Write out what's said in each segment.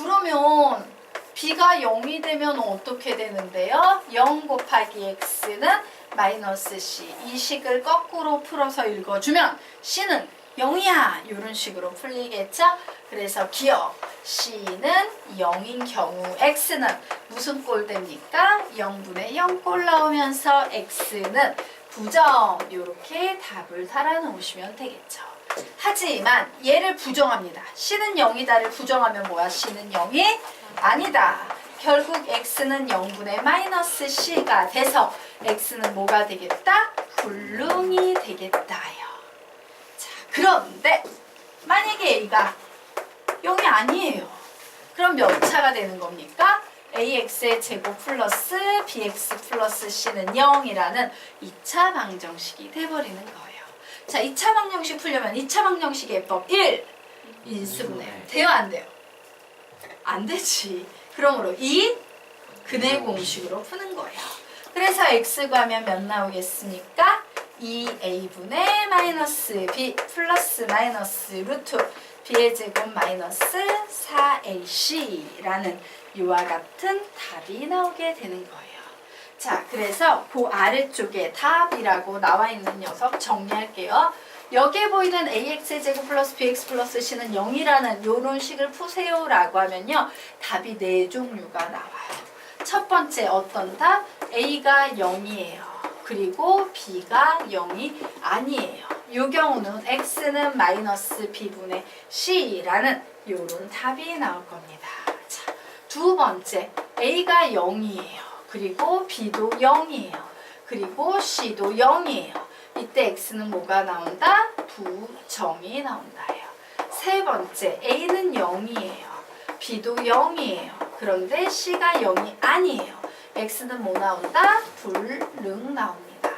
그러면 b가 0이 되면 어떻게 되는데요? 0 곱하기 x는 마이너스 c. 이 식을 거꾸로 풀어서 읽어주면 c는 0이야. 이런 식으로 풀리겠죠? 그래서 기억 c는 0인 경우 x는 무슨 꼴 됩니까? 0분의 0 꼴 나오면서 x는 부정. 이렇게 답을 달아놓으시면 되겠죠. 하지만 얘를 부정합니다. c는 0이다를 부정하면 뭐야? c는 0이 아니다. 결국 x는 0분의 마이너스 c가 돼서 x는 뭐가 되겠다? 불능이 되겠다요. 자, 그런데 만약에 a가 0이 아니에요. 그럼 몇 차가 되는 겁니까? ax의 제곱 플러스 bx 플러스 c는 0이라는 2차 방정식이 돼버리는 거예요. 자, 2차 방정식 풀려면 2차 방정식의 해법 1. 인수분해. 돼요? 안 돼요? 안 되지. 그러므로 2. 근해 공식으로 푸는 거예요. 그래서 x 구하면 몇 나오겠습니까? 2a분의 마이너스 b 플러스 마이너스 루트 b의 제곱 마이너스 4ac라는 이와 같은 답이 나오게 되는 거예요. 자, 그래서 그 아래쪽에 답이라고 나와 있는 녀석 정리할게요. 여기에 보이는 ax의 제곱 플러스 bx 플러스 c는 0이라는 요런 식을 푸세요라고 하면요. 답이 4종류가 나와요. 첫 번째 어떤 답? a가 0이에요. 그리고 b가 0이 아니에요. 이 경우는 x는 마이너스 b분의 c라는 요런 답이 나올 겁니다. 자, 두 번째 a가 0이에요. 그리고 b도 0이에요. 그리고 c도 0이에요. 이때 x는 뭐가 나온다? 부정이 나온다요. 세 번째 a는 0이에요. b도 0이에요. 그런데 c가 0이 아니에요. x는 뭐 나온다? 불능 나옵니다.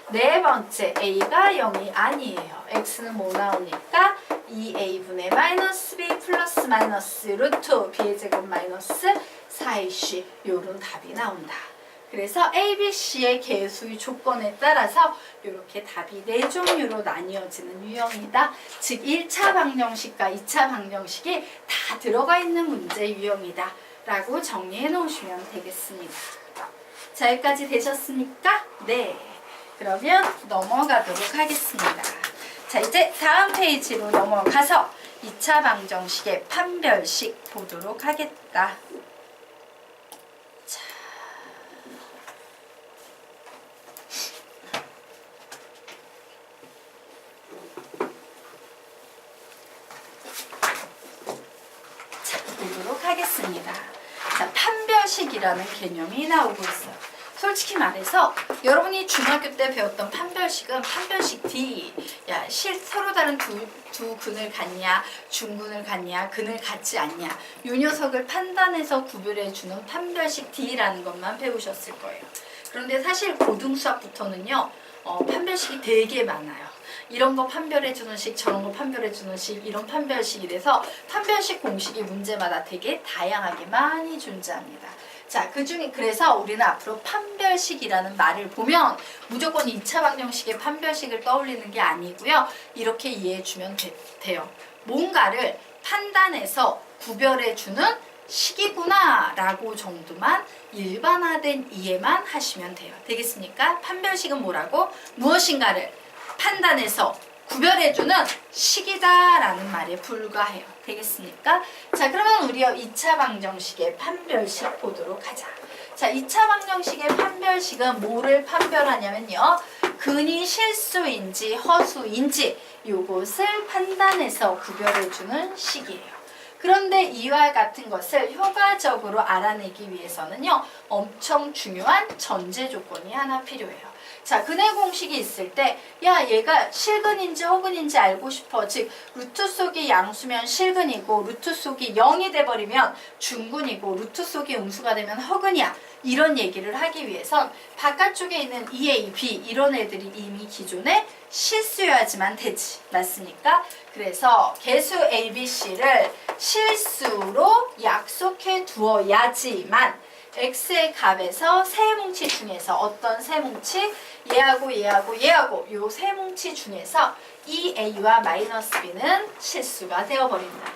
네 번째 a가 0이 아니에요. x는 뭐 나오니까 2a분의 마이너스 b 플러스 마이너스 루트 b의 제곱 마이너스 4ac 요런 답이 나온다. 그래서 A, B, C의 개수의 조건에 따라서 이렇게 답이 4종류로 나뉘어지는 유형이다. 즉 1차 방정식과 2차 방정식이 다 들어가 있는 문제 유형이다 라고 정리해 놓으시면 되겠습니다. 자, 여기까지 되셨습니까? 네. 그러면 넘어가도록 하겠습니다. 자, 이제 다음 페이지로 넘어가서 2차 방정식의 판별식 보도록 하겠다. 보도록 하겠습니다. 자, 판별식이라는 개념이 나오고 있어요. 솔직히 말해서 여러분이 중학교 때 배웠던 판별식은 판별식 D. 야, 서로 다른 두 근을 갖냐, 중근을 갖냐, 근을 갖지 않냐. 요 녀석을 판단해서 구별해주는 판별식 D라는 것만 배우셨을 거예요. 그런데 사실 고등수학부터는요, 판별식이 되게 많아요. 이런 거 판별해주는 식, 저런 거 판별해주는 식, 이런 판별식이 돼서 판별식 공식이 문제마다 되게 다양하게 많이 존재합니다. 자, 그래서 우리는 앞으로 판별식이라는 말을 보면 무조건 2차 방정식의 판별식을 떠올리는 게 아니고요. 이렇게 이해해주면 돼요. 뭔가를 판단해서 구별해주는 식이구나 라고 정도만 일반화된 이해만 하시면 돼요. 되겠습니까? 판별식은 뭐라고? 무엇인가를 판단해서 구별해주는 식이다라는 말에 불과해요. 되겠습니까? 자, 그러면 우리 2차 방정식의 판별식 보도록 하자. 자, 2차 방정식의 판별식은 뭐를 판별하냐면요. 근이 실수인지 허수인지 요것을 판단해서 구별해주는 식이에요. 그런데 이와 같은 것을 효과적으로 알아내기 위해서는요. 엄청 중요한 전제 조건이 하나 필요해요. 자, 근해 공식이 있을 때, 야, 얘가 실근인지 허근인지 알고 싶어. 즉, 루트 속이 양수면 실근이고, 루트 속이 0이 돼버리면 중근이고, 루트 속이 음수가 되면 허근이야. 이런 얘기를 하기 위해선 바깥쪽에 있는 EA, B 이런 애들이 이미 기존에 실수여야지만 되지. 맞습니까? 그래서 개수 A, B, C를 실수로 약속해 두어야지만 x의 값에서 세 뭉치 중에서 어떤 세 뭉치? 얘하고 얘하고 얘하고 요 세 뭉치 중에서 이 a와 마이너스 b는 실수가 되어버린다.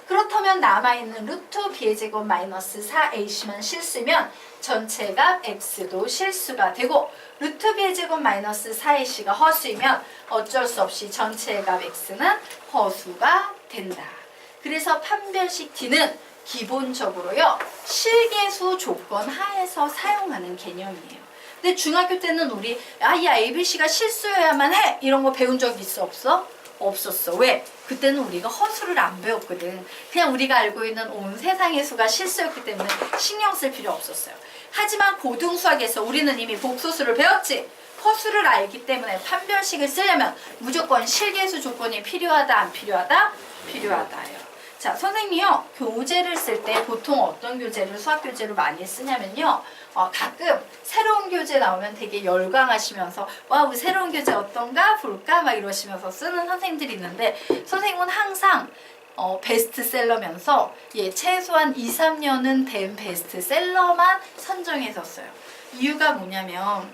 그렇다면 남아있는 루트 b의 제곱 마이너스 4ac만 실수면 전체 값 x도 실수가 되고 루트 b의 제곱 마이너스 4ac가 허수이면 어쩔 수 없이 전체 값 x는 허수가 된다. 그래서 판별식 D는 기본적으로요 실계수 조건 하에서 사용하는 개념이에요. 근데 중학교 때는 우리 이 ABC가 실수여야만 해 이런 거 배운 적 있어 없어? 없었어. 왜? 그때는 우리가 허수를 안 배웠거든. 그냥 우리가 알고 있는 온 세상의 수가 실수였기 때문에 신경 쓸 필요 없었어요. 하지만 고등수학에서 우리는 이미 복소수를 배웠지. 허수를 알기 때문에 판별식을 쓰려면 무조건 실계수 조건이 필요하다 안 필요하다? 필요하다요. 자, 선생님이요 교재를 쓸 때 보통 어떤 교재를 수학 교재로 많이 쓰냐면요 가끔 새로운 교재 나오면 되게 열광하시면서 와 우리 새로운 교재 어떤가 볼까 막 이러시면서 쓰는 선생님들이 있는데 선생님은 항상 베스트셀러면서 최소한 2, 3년은 된 베스트셀러만 선정해서 써요. 이유가 뭐냐면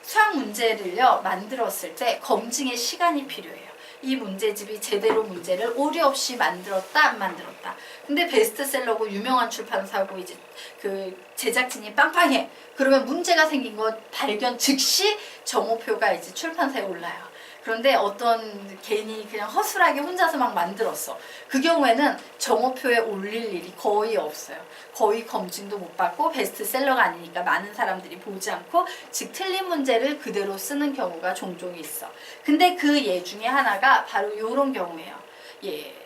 수학 문제를요 만들었을 때 검증의 시간이 필요해요. 이 문제집이 제대로 문제를 오류 없이 만들었다 안 만들었다. 근데 베스트셀러고 유명한 출판사고 이제 그 제작진이 빵빵해. 그러면 문제가 생긴 거 발견 즉시 정오표가 이제 출판사에 올라요. 그런데 어떤 개인이 그냥 허술하게 혼자서 막 만들었어. 그 경우에는 정오표에 올릴 일이 거의 없어요. 거의 검증도 못 받고 베스트셀러가 아니니까 많은 사람들이 보지 않고 즉 틀린 문제를 그대로 쓰는 경우가 종종 있어. 근데 그 예 중에 하나가 바로 이런 경우예요.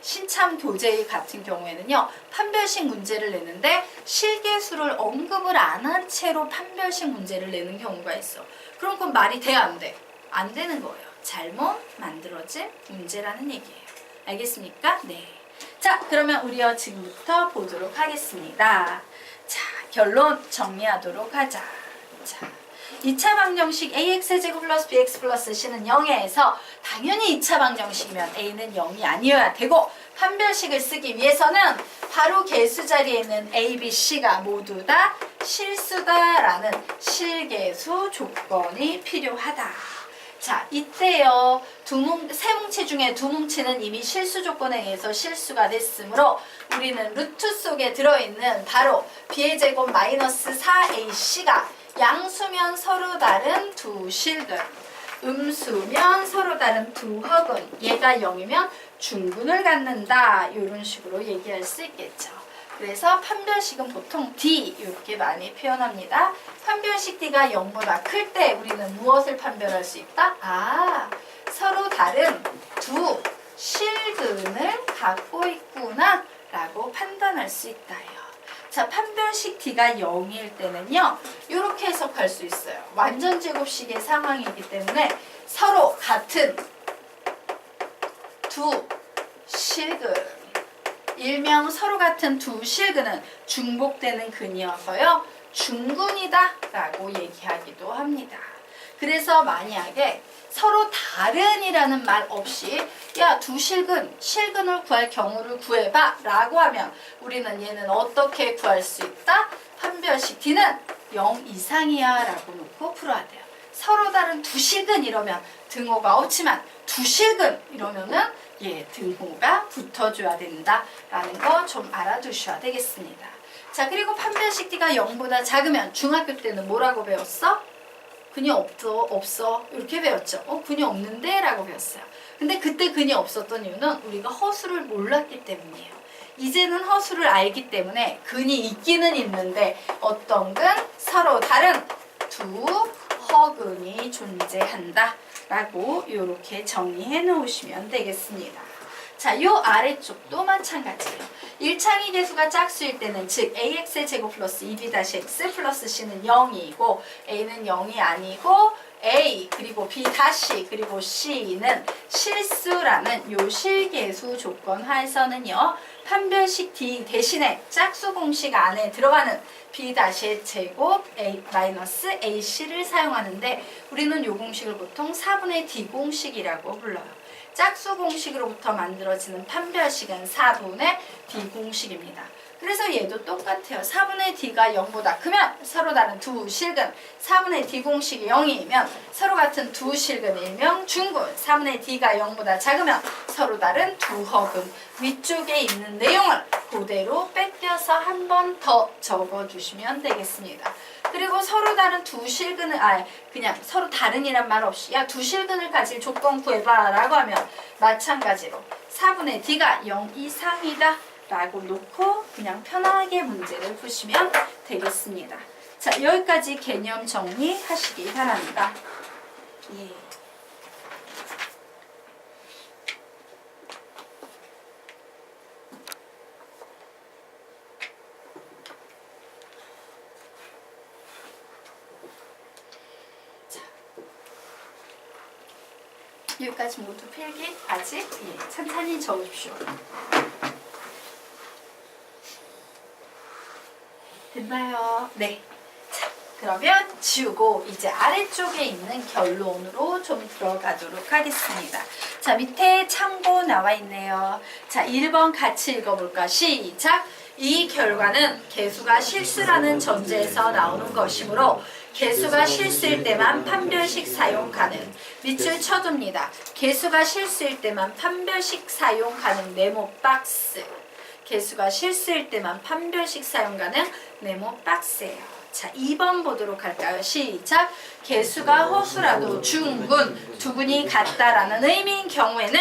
신참 교재 같은 경우에는요 판별식 문제를 내는데 실계수를 언급을 안 한 채로 판별식 문제를 내는 경우가 있어. 그럼 그건 말이 돼 안 돼? 안 되는 거예요. 잘못 만들어진 문제라는 얘기예요. 알겠습니까? 네. 자, 그러면 우리요 지금부터 보도록 하겠습니다. 자, 결론 정리하도록 하자. 자, 2차 방정식 ax제곱 플러스 bx 플러스 c는 0에서 당연히 2차 방정식이면 a는 0이 아니어야 되고 판별식을 쓰기 위해서는 바로 개수 자리에 있는 a, b, c가 모두 다 실수다라는 실계수 조건이 필요하다. 자, 이때요. 세 뭉치 중에 두 뭉치는 이미 실수 조건에 의해서 실수가 됐으므로 우리는 루트 속에 들어있는 바로 b의 제곱 마이너스 4ac가 양수면 서로 다른 두 실근, 음수면 서로 다른 두 허근, 얘가 0이면 중근을 갖는다. 이런 식으로 얘기할 수 있겠죠. 그래서 판별식은 보통 D 이렇게 많이 표현합니다. 판별식 D가 0보다 클 때 우리는 무엇을 판별할 수 있다? 서로 다른 두 실근을 갖고 있구나 라고 판단할 수 있다요. 자, 판별식 D가 0일 때는요 이렇게 해석할 수 있어요. 완전 제곱식의 상황이기 때문에 서로 같은 두 실근, 일명 서로 같은 두 실근은 중복되는 근이어서요 중근이다 라고 얘기하기도 합니다. 그래서 만약에 서로 다른이라는 말 없이 야 두 실근을 구할 경우를 구해봐 라고 하면 우리는 얘는 어떻게 구할 수 있다? 판별식 D는 0 이상이야 라고 놓고 풀어야 돼요. 서로 다른 두 실근 이러면 등호가 없지만 두 실근 이러면은 등호가 붙어줘야 된다라는 거 좀 알아두셔야 되겠습니다. 자, 그리고 판별식 D가 0보다 작으면 중학교 때는 뭐라고 배웠어? 근이 없어 이렇게 배웠죠. 근이 없는데 라고 배웠어요. 근데 그때 근이 없었던 이유는 우리가 허수를 몰랐기 때문이에요. 이제는 허수를 알기 때문에 근이 있기는 있는데 어떤 근? 서로 다른 두 허근이 존재한다 라고 이렇게 정리해 놓으시면 되겠습니다. 자, 요 아래쪽도 마찬가지예요. 1창의 계수가 짝수일 때는 즉 ax의 제곱 플러스 2b-x 플러스 c는 0이고 a는 0이 아니고 a 그리고 b 다시 그리고 c는 실수라는 요 실계수 조건 하에서는요 판별식 D 대신에 짝수 공식 안에 들어가는 b-의 제곱 a-ac를 사용하는데 우리는 요 공식을 보통 4분의 d 공식이라고 불러요. 짝수 공식으로부터 만들어지는 판별식은 4분의 d 공식입니다. 그래서 얘도 똑같아요. 4분의 d가 0보다 크면 서로 다른 두 실근, 4분의 d 공식이 0이면 서로 같은 두 실근 일명 중근, 4분의 d가 0보다 작으면 서로 다른 두 허근. 위쪽에 있는 내용을 그대로 뺏겨서 한 번 더 적어주시면 되겠습니다. 그리고 서로 다른 두 실근을, 그냥 서로 다른이란 말 없이 야 두 실근을 가질 조건 구해봐 라고 하면 마찬가지로 4분의 d가 0 이상이다 라고 놓고 그냥 편하게 문제를 푸시면 되겠습니다. 자, 여기까지 개념 정리하시기 바랍니다. 예. 여기까지 모두 필기 아직 천천히 적으십시오. 됐나요? 네. 자, 그러면 지우고 이제 아래쪽에 있는 결론으로 좀 들어가도록 하겠습니다. 자, 밑에 참고 나와 있네요. 자, 1번 같이 읽어볼까? 시작! 이 결과는 개수가 실수라는 전제에서 나오는 것이므로 개수가 실수일 때만 판별식 사용 가능. 밑줄 쳐둡니다. 개수가 실수일 때만 판별식 사용 가능. 네모 박스. 개수가 실수일 때만 판별식 사용 가능. 네모 박스예요. 자, 2번 보도록 할까요? 시작! 개수가 허수라도 중근, 두근이 같다라는 의미인 경우에는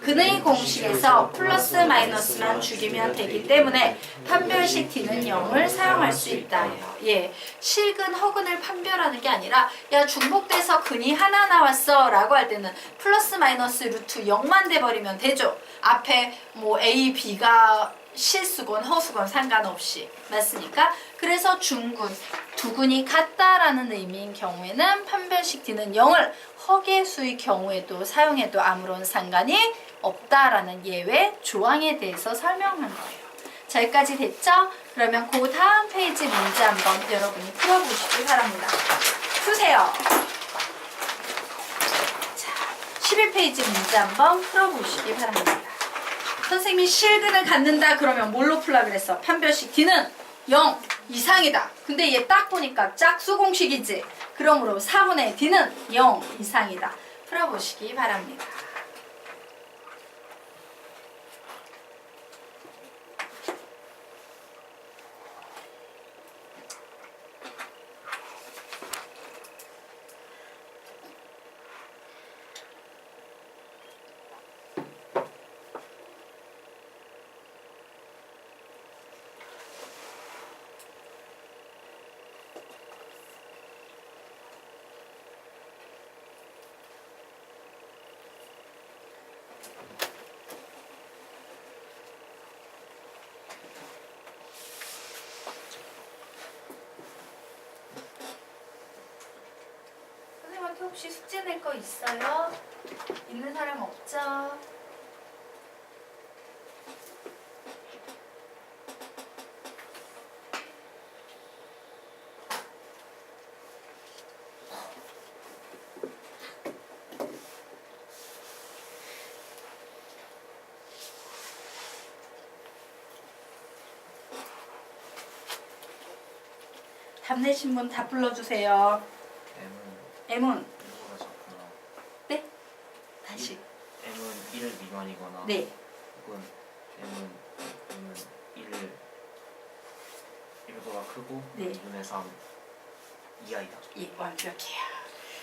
근의 공식에서 플러스 마이너스만 죽이면 되기 때문에 판별식 d는 0을 사용할 수 있다예요. 예, 실근, 허근을 판별하는 게 아니라 야 중복돼서 근이 하나 나왔어 라고 할 때는 플러스 마이너스 루트 0만 돼버리면 되죠. 앞에 뭐 A, B가 실수건 허수건 상관없이 맞습니까? 그래서 중근, 두근이 같다라는 의미인 경우에는 판별식 d는 0을 허개수의 경우에도 사용해도 아무런 상관이 없다라는 예외 조항에 대해서 설명한 거예요. 자, 여기까지 됐죠? 그러면 그 다음 페이지 문제 한번 여러분이 풀어보시기 바랍니다. 푸세요. 자, 11페이지 문제 한번 풀어보시기 바랍니다. 선생님이 실근을 갖는다 그러면 뭘로 풀라 그랬어? 판별식 d는 0 이상이다. 근데 얘 딱 보니까 짝수 공식이지. 그러므로 4분의 d는 0 이상이다. 풀어보시기 바랍니다. 혹시 숙제 낼 거 있어요? 있는 사람 없죠? 답 내신 분 다 불러주세요. M은 네? 다시 M은 1 미만이거나 네. 혹은 M은 1보다 크고 네. 2분의 3 이하이다. 예, 완벽해요.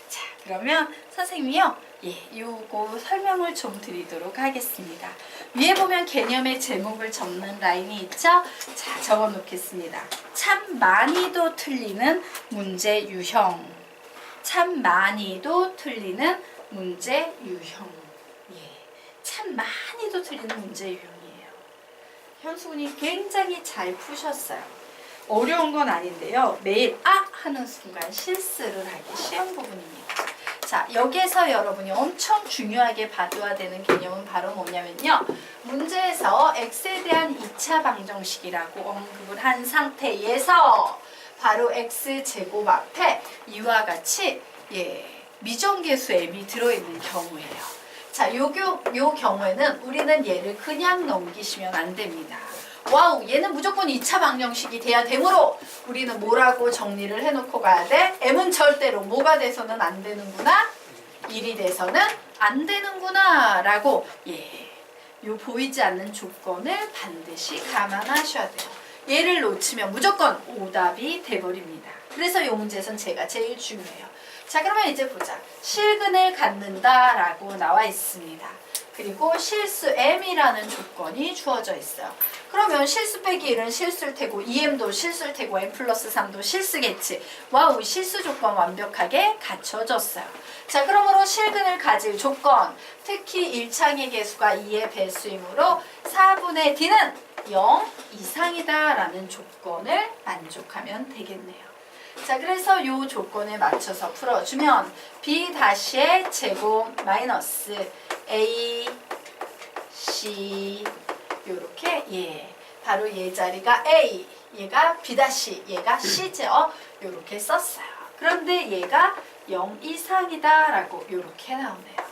자, 그러면 선생님이요. 예, 요거 설명을 좀 드리도록 하겠습니다. 위에 보면 개념의 제목을 적는 라인이 있죠? 자, 적어 놓겠습니다. 참 많이도 틀리는 문제 유형. 참 많이도 틀리는 문제 유형. 예, 참 많이도 틀리는 문제 유형이에요. 현수군이 굉장히 잘 푸셨어요. 어려운 건 아닌데요. 매일 하는 순간 실수를 하기 쉬운 부분입니다. 자, 여기에서 여러분이 엄청 중요하게 봐줘야 되는 개념은 바로 뭐냐면요. 문제에서 x에 대한 2차 방정식이라고 언급을 한 상태에서 바로 x제곱 앞에 이와 같이 미정계수 m이 들어있는 경우예요. 자, 요 경우에는 우리는 얘를 그냥 넘기시면 안 됩니다. 와우, 얘는 무조건 2차 방정식이 돼야 되므로 우리는 뭐라고 정리를 해놓고 가야 돼? m은 절대로 뭐가 돼서는 안 되는구나? 1이 돼서는 안 되는구나 라고 요 보이지 않는 조건을 반드시 감안하셔야 돼요. 얘를 놓치면 무조건 오답이 돼버립니다. 그래서 이 문제에선 제가 제일 중요해요. 자, 그러면 이제 보자. 실근을 갖는다 라고 나와 있습니다. 그리고 실수 m이라는 조건이 주어져 있어요. 그러면 실수 빼기 1은 실수일 테고 2m도 실수일 테고 m 플러스 3도 실수겠지. 와우, 실수 조건 완벽하게 갖춰졌어요. 자, 그러므로 실근을 가질 조건, 특히 1창의 개수가 2의 배수이므로 4분의 d는 0 이상이다 라는 조건을 만족하면 되겠네요. 자, 그래서 이 조건에 맞춰서 풀어주면 b-의 제곱 마이너스 a, c 요렇게 바로 얘 자리가 a, 얘가 b-, 얘가 c죠. 요렇게 썼어요. 그런데 얘가 0 이상이다 라고 요렇게 나오네요.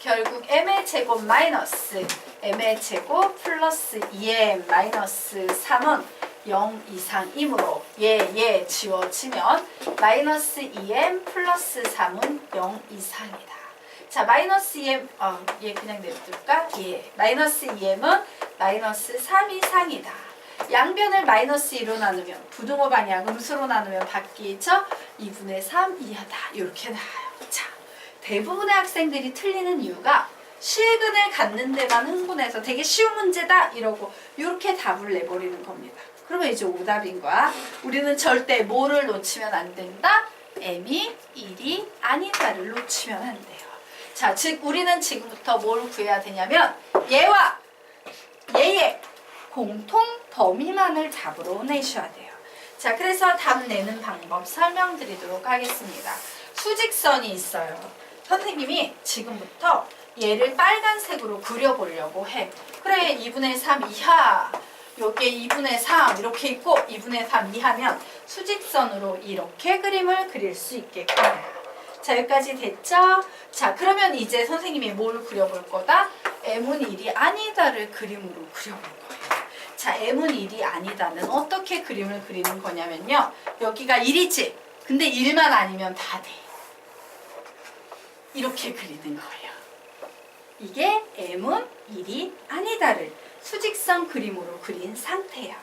결국 m의 제곱 마이너스 m의 제곱 플러스 2m 마이너스 3은 0 이상이므로 얘 지워지면 마이너스 2m 플러스 3은 0 이상이다. 자, 마이너스 2m, 얘 그냥 냅둘까? 마이너스 2m은 마이너스 3 이상이다. 양변을 마이너스 2로 나누면 부등호 방향 음수로 나누면 바뀌죠? 2분의 3 이하다. 이렇게 나와요. 자, 대부분의 학생들이 틀리는 이유가 실근을 갖는 데만 흥분해서 되게 쉬운 문제다 이러고 이렇게 답을 내버리는 겁니다. 그러면 이제 오답인 거야. 우리는 절대 뭐를 놓치면 안 된다? m이 1이 아니다를 놓치면 안 돼요. 자, 즉 우리는 지금부터 뭘 구해야 되냐면 얘와 얘의 공통 범위만을 답으로 내셔야 돼요. 자, 그래서 답 내는 방법 설명드리도록 하겠습니다. 수직선이 있어요. 선생님이 지금부터 얘를 빨간색으로 그려보려고 해. 그래, 2분의 3 이하, 여기에 2분의 3 이렇게 있고 2분의 3 이하면 수직선으로 이렇게 그림을 그릴 수 있겠구나. 자, 여기까지 됐죠? 자, 그러면 이제 선생님이 뭘 그려볼 거다? m은 1이 아니다를 그림으로 그려볼 거예요. 자, m은 1이 아니다는 어떻게 그림을 그리는 거냐면요. 여기가 1이지? 근데 1만 아니면 다 돼. 이렇게 그리는 거예요. 이게 m은 1이 아니다를 수직선 그림으로 그린 상태예요.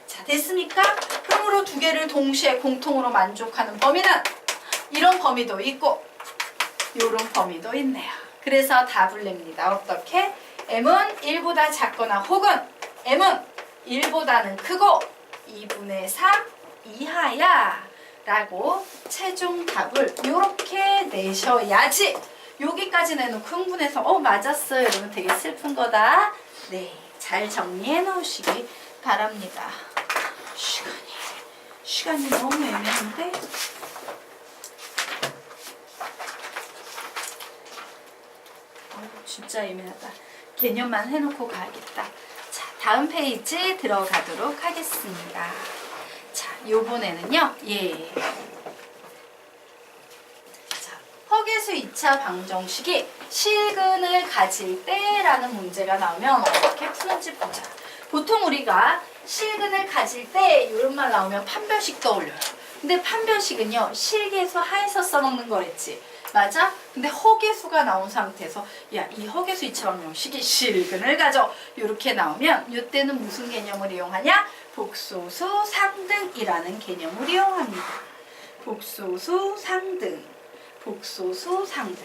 자, 됐습니까? 그러므로 두 개를 동시에 공통으로 만족하는 범위는 이런 범위도 있고 이런 범위도 있네요. 그래서 답을 냅니다. 어떻게? m은 1보다 작거나 혹은 m은 1보다는 크고 2분의 3 이하야 라고 최종 답을 이렇게 내셔야지. 여기까지 내놓고 흥분해서 맞았어요 이러면 되게 슬픈 거다. 네, 잘 정리해 놓으시기 바랍니다. 시간이 너무 애매한데? 진짜 애매하다. 개념만 해놓고 가야겠다. 자, 다음 페이지 들어가도록 하겠습니다. 자, 요번에는요. 자, 허계수 2차 방정식이 실근을 가질 때라는 문제가 나오면 어떻게 푸는지 보자. 보통 우리가 실근을 가질 때 이런 말 나오면 판별식 떠올려요. 근데 판별식은요. 실계수 하에서 써먹는 거랬지. 맞아? 근데 허계수가 나온 상태에서 이 허계수 2차 방정식이 실근을 가져 이렇게 나오면 이때는 무슨 개념을 이용하냐? 복소수 상등이라는 개념을 이용합니다. 복소수 상등, 복소수 상등.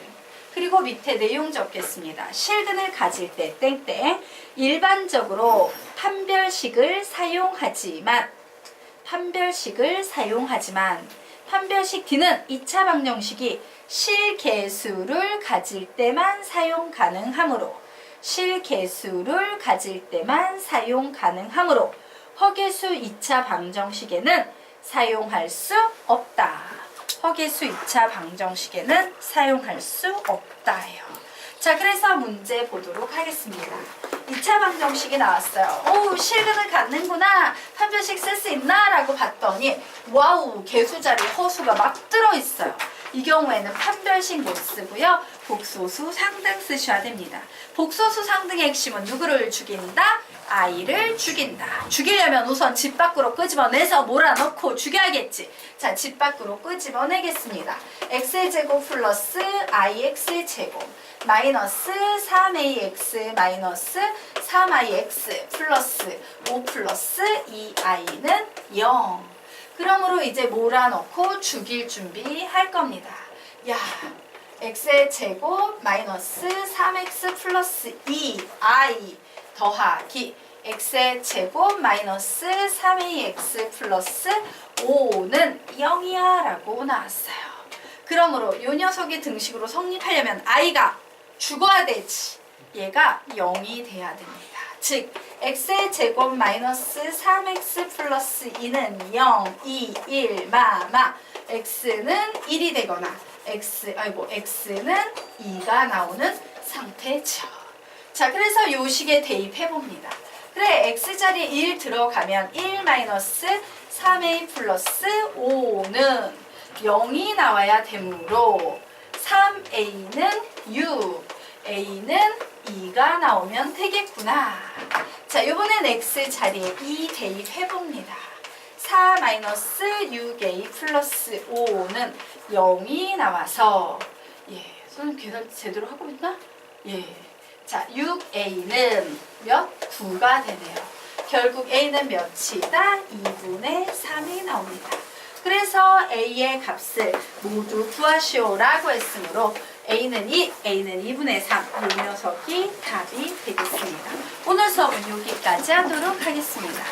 그리고 밑에 내용 적겠습니다. 실근을 가질 때 땡땡 일반적으로 판별식을 사용하지만 판별식 D는 2차 방정식이 실계수를 가질 때만 사용 가능하므로 허계수 2차 방정식에는 사용할 수 없다. 허계수 2차 방정식에는 사용할 수 없다예요. 자, 그래서 문제 보도록 하겠습니다. 2차 방정식이 나왔어요. 오, 실근을 갖는구나. 판별식 쓸 수 있나? 라고 봤더니 와우, 개수 자리 허수가 막 들어있어요. 이 경우에는 판별식 못 쓰고요. 복소수 상등 쓰셔야 됩니다. 복소수 상등의 핵심은 누구를 죽인다? I를 죽인다. 죽이려면 우선 집 밖으로 끄집어내서 몰아넣고 죽여야겠지. 자, 집 밖으로 끄집어내겠습니다. x제곱 플러스 ix의 제곱 마이너스 3ax 마이너스 3ix 플러스 5 플러스 2i는 0. 그러므로 이제 몰아넣고 죽일 준비할 겁니다. 야, x의 제곱 마이너스 3x 플러스 2i 더하기 x의 제곱 마이너스 3ax 플러스 5는 0이야 라고 나왔어요. 그러므로 이 녀석이 등식으로 성립하려면 i가 죽어야 되지. 얘가 0이 돼야 됩니다. 즉 x의 제곱 마이너스 3x 플러스 2는 0, 2, 1, 마마 x는 1이 되거나 x는 2가 나오는 상태죠. 자, 그래서 요 식에 대입해 봅니다. 그래, x자리에 1 들어가면 1 마이너스 3a 플러스 5는 0이 나와야 되므로 3a는 6, a는 2가 나오면 되겠구나. 자, 이번엔 x자리에 2 대입해 봅니다. 4 마이너스 6a 플러스 5는 0이 나와서 선생님 계산 제대로 하고 있나? 자, 6a는 몇? 9가 되네요. 결국 a는 몇이다? 2분의 3이 나옵니다. 그래서 a의 값을 모두 구하시오라고 했으므로 a는 2, a는 2분의 3, 이 녀석이 답이 되겠습니다. 오늘 수업은 여기까지 하도록 하겠습니다.